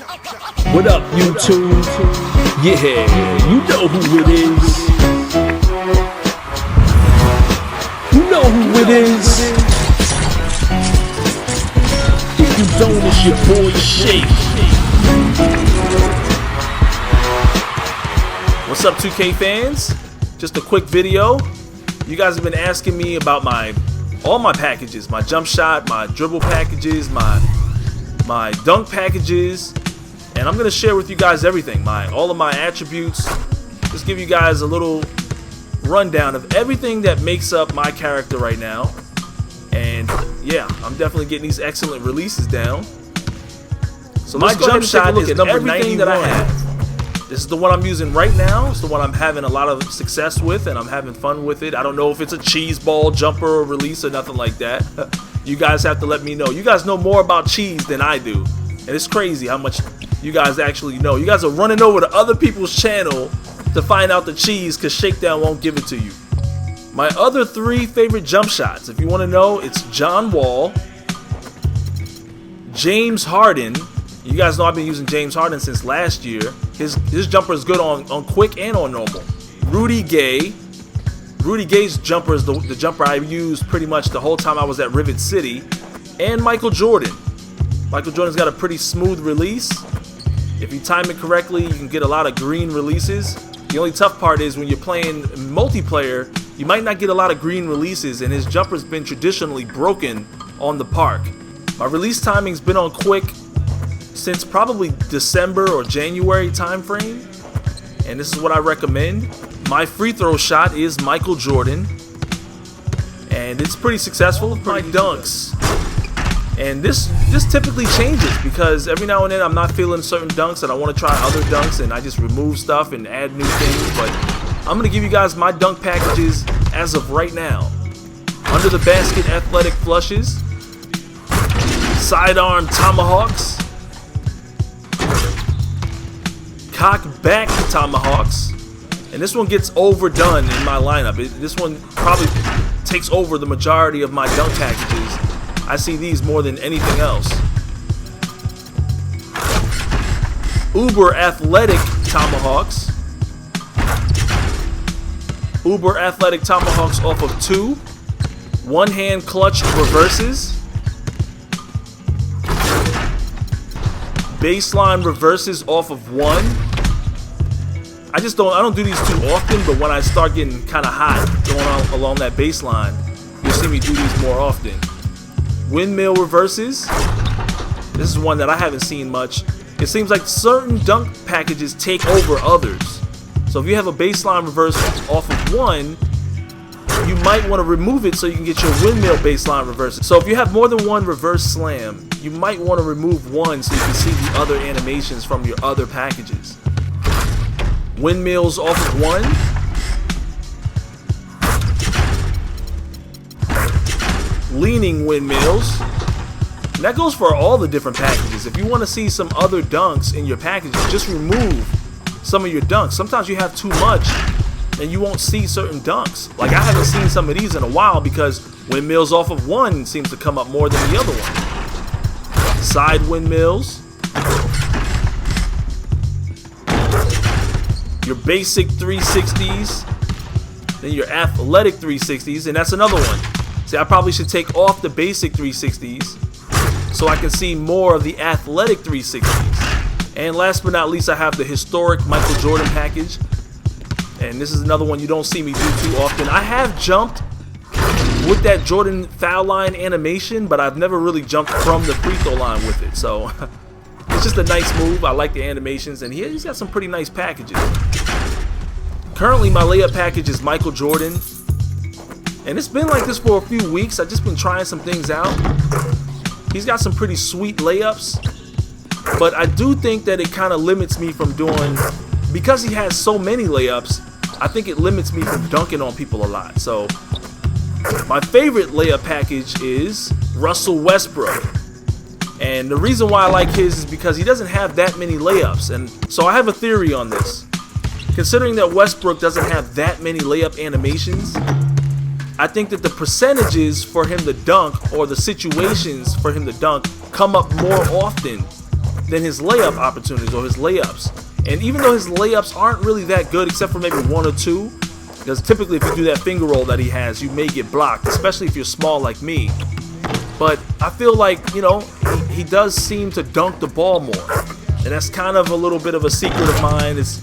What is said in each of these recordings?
What up, YouTube? Yeah, you know who it is. You know who it is. If you don't, it's your boy Shake. What's up, 2K fans? Just a quick video. You guys have been asking me about all my packages, my jump shot, my dribble packages, my dunk packages, and I'm gonna share with you guys everything, all of my attributes. Just give you guys a little rundown of everything that makes up my character right now. And yeah, I'm definitely getting these excellent releases down. So my jump shot is number 91 that I have. This is the one I'm using right now. It's the one I'm having a lot of success with, and I'm having fun with it. I don't know if it's a cheese ball jumper or release or nothing like that. You guys have to let me know. You guys know more about cheese than I do, and it's crazy how much you guys actually know. You guys are running over to other people's channel to find out the cheese because Shakedown won't give it to you. My other 3 favorite jump shots, if you want to know, it's John Wall, James Harden. You guys know I've been using James Harden since last year. His jumper is good on quick and on normal. Rudy Gay. Rudy Gay's jumper is the jumper I used pretty much the whole time I was at Rivet City. And Michael Jordan. Michael Jordan's got a pretty smooth release. If you time it correctly, you can get a lot of green releases. The only tough part is when you're playing multiplayer, you might not get a lot of green releases, and his jumper's been traditionally broken on the park. My release timing's been on quick since probably December or January time frame, and this is what I recommend. My free throw shot is Michael Jordan, and it's pretty successful. My dunks, and this typically changes because every now and then I'm not feeling certain dunks and I want to try other dunks, and I just remove stuff and add new things. But I'm gonna give you guys my dunk packages as of right now. Under the basket athletic flushes, sidearm tomahawks, cock back tomahawks, and this one gets overdone in my lineup. This one probably takes over the majority of my dunk packages. I see these more than anything else. Uber athletic tomahawks. Uber athletic tomahawks off of 2. One hand clutch reverses. Baseline reverses off of 1. I don't do these too often, but when I start getting kind of hot going on along that baseline, you'll see me do these more often. Windmill reverses. This is one that I haven't seen much. It seems like certain dunk packages take over others. So if you have a baseline reverse off of 1, you might want to remove it so you can get your windmill baseline reverses. So if you have more than one reverse slam, you might want to remove 1 so you can see the other animations from your other packages. Windmills off of 1. Leaning windmills. And that goes for all the different packages. If you want to see some other dunks in your packages, just remove some of your dunks. Sometimes you have too much and you won't see certain dunks. Like I haven't seen some of these in a while because windmills off of 1 seems to come up more than the other one. Side windmills. Your basic 360s. Then your athletic 360s, and that's another one. See, I probably should take off the basic 360s so I can see more of the athletic 360s. And last but not least, I have the historic Michael Jordan package. And this is another one you don't see me do too often. I have jumped with that Jordan foul line animation, but I've never really jumped from the free throw line with it. So it's just a nice move. I like the animations, and he's got some pretty nice packages. Currently, my layup package is Michael Jordan. And it's been like this for a few weeks. I've just been trying some things out. He's got some pretty sweet layups, but I do think that it kind of limits me from doing, because he has so many layups, I think it limits me from dunking on people a lot. So my favorite layup package is Russell Westbrook. And the reason why I like his is because he doesn't have that many layups. And so I have a theory on this. Considering that Westbrook doesn't have that many layup animations, I think that the percentages for him to dunk, or the situations for him to dunk, come up more often than his layup opportunities or his layups. And even though his layups aren't really that good, except for maybe one or two, because typically if you do that finger roll that he has, you may get blocked, especially if you're small like me. But I feel like, you know, he does seem to dunk the ball more. And that's kind of a little bit of a secret of mine. It's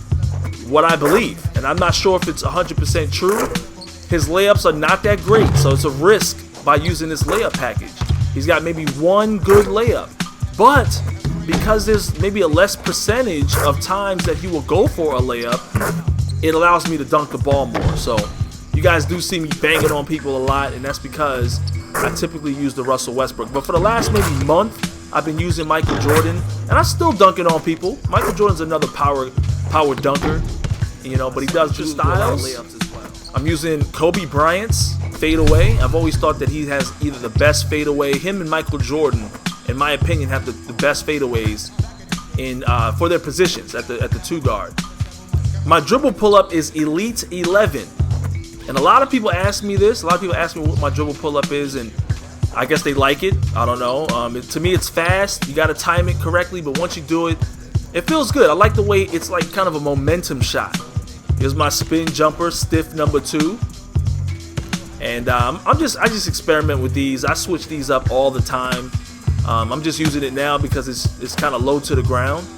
what I believe. And I'm not sure if it's 100% true. His layups are not that great, so it's a risk by using this layup package. He's got maybe one good layup. But because there's maybe a less percentage of times that he will go for a layup, it allows me to dunk the ball more. So you guys do see me banging on people a lot, and that's because I typically use the Russell Westbrook. But for the last maybe month, I've been using Michael Jordan, and I'm still dunking on people. Michael Jordan's another power dunker, you know, but he does do styles. I'm using Kobe Bryant's fadeaway. I've always thought that he has either the best fadeaway. Him and Michael Jordan, in my opinion, have the best fadeaways in for their positions at the two guard. My dribble pull-up is Elite 11. And a lot of people ask me this. A lot of people ask me what my dribble pull-up is, and I guess they like it. I don't know. To me, it's fast. You got to time it correctly, but once you do it, it feels good. I like the way it's like kind of a momentum shot. Here's my spin jumper, stiff number 2. And I just experiment with these. I switch these up all the time. I'm just using it now because it's kind of low to the ground,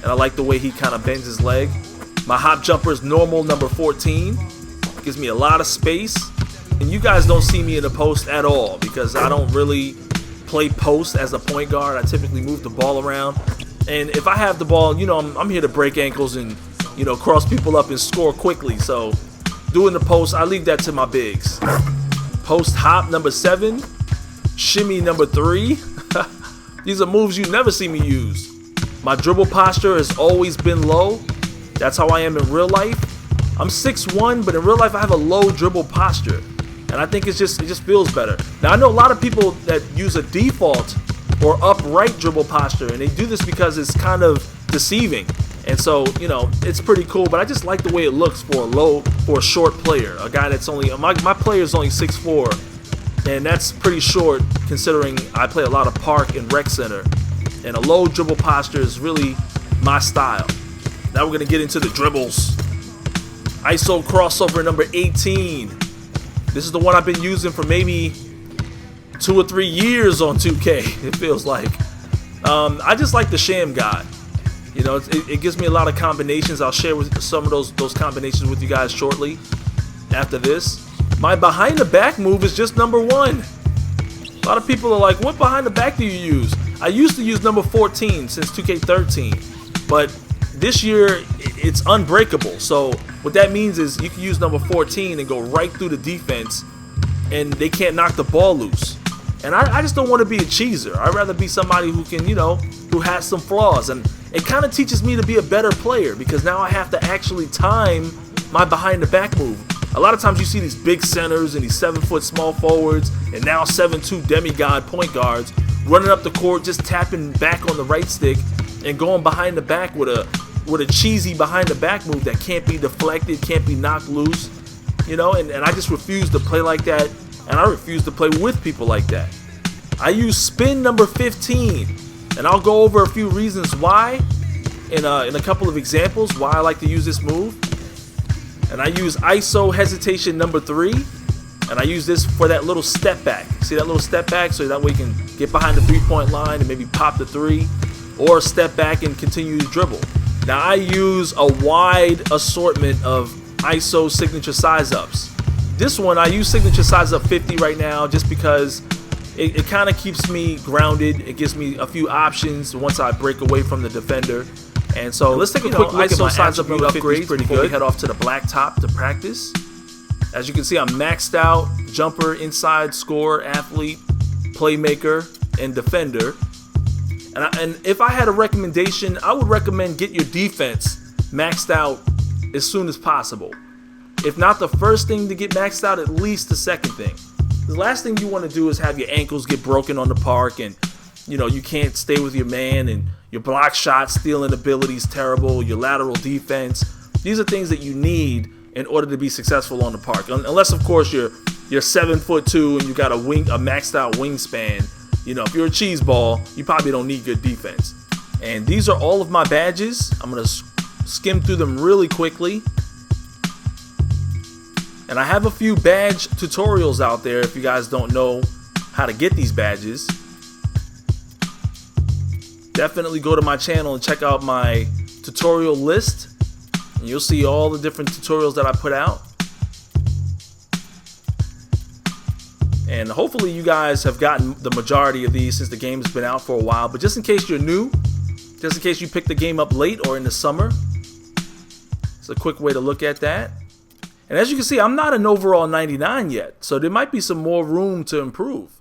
and I like the way he kind of bends his leg. My hop jumper is normal number 14. Gives me a lot of space, and you guys don't see me in the post at all because I don't really play post as a point guard. I typically move the ball around, and if I have the ball, you know, I'm here to break ankles and, you know, cross people up and score quickly. So doing the post, I leave that to my bigs. Post hop number 7, shimmy number 3. These are moves you never see me use. My dribble posture has always been low. That's how I am in real life. I'm 6'1", but in real life I have a low dribble posture, and I think it just feels better. Now I know a lot of people that use a default or upright dribble posture, and they do this because it's kind of deceiving. And so, you know, it's pretty cool, but I just like the way it looks for a short player, a guy that's only my player is only 6'4", and that's pretty short considering I play a lot of park and rec center, and a low dribble posture is really my style. Now we're gonna get into the dribbles. ISO crossover number 18. This is the one I've been using for maybe 2 or 3 years on 2K, it feels like. I just like the sham god. You know, it gives me a lot of combinations. I'll share with some of those combinations with you guys shortly after this. My behind the back move is just number 1. A lot of people are like, what behind the back do you use? I used to use number 14 since 2K13, but this year it's unbreakable. So what that means is you can use number 14 and go right through the defense, and they can't knock the ball loose. And I just don't want to be a cheeser. I'd rather be somebody who can, you know, who has some flaws. And it kind of teaches me to be a better player because now I have to actually time my behind the back move. A lot of times you see these big centers and these 7-foot small forwards and now 7'2" demigod point guards running up the court, just tapping back on the right stick and going behind the back with a cheesy behind the back move that can't be deflected, can't be knocked loose, you know, and I just refuse to play like that, and I refuse to play with people like that. I use spin number 15, and I'll go over a few reasons why in a couple of examples why I like to use this move. And I use ISO hesitation number 3, and I use this for that little step back. See that little step back? So that way you can get behind the 3-point line and maybe pop the 3, or step back and continue to dribble. Now I use a wide assortment of ISO signature size ups. This one I use signature size up 50 right now just because it kind of keeps me grounded. It gives me a few options once I break away from the defender. And so let's take a quick look at my size up upgrades pretty good. Head off to the blacktop to practice. As you can see, I'm maxed out jumper, inside, scorer, athlete, playmaker, and defender. And if I had a recommendation, I would recommend get your defense maxed out as soon as possible. If not the first thing to get maxed out, at least the second thing. The last thing you want to do is have your ankles get broken on the park, and you know you can't stay with your man, and your block shot stealing ability is terrible, your lateral defense. These are things that you need in order to be successful on the park. Unless of course you're 7'2" and you got a maxed out wingspan. You know, if you're a cheese ball, you probably don't need good defense. And these are all of my badges. I'm going to skim through them really quickly. And I have a few badge tutorials out there if you guys don't know how to get these badges. Definitely go to my channel and check out my tutorial list. And you'll see all the different tutorials that I put out. And hopefully you guys have gotten the majority of these since the game's been out for a while. But just in case you're new, just in case you picked the game up late or in the summer, it's a quick way to look at that. And as you can see, I'm not an overall 99 yet, so there might be some more room to improve.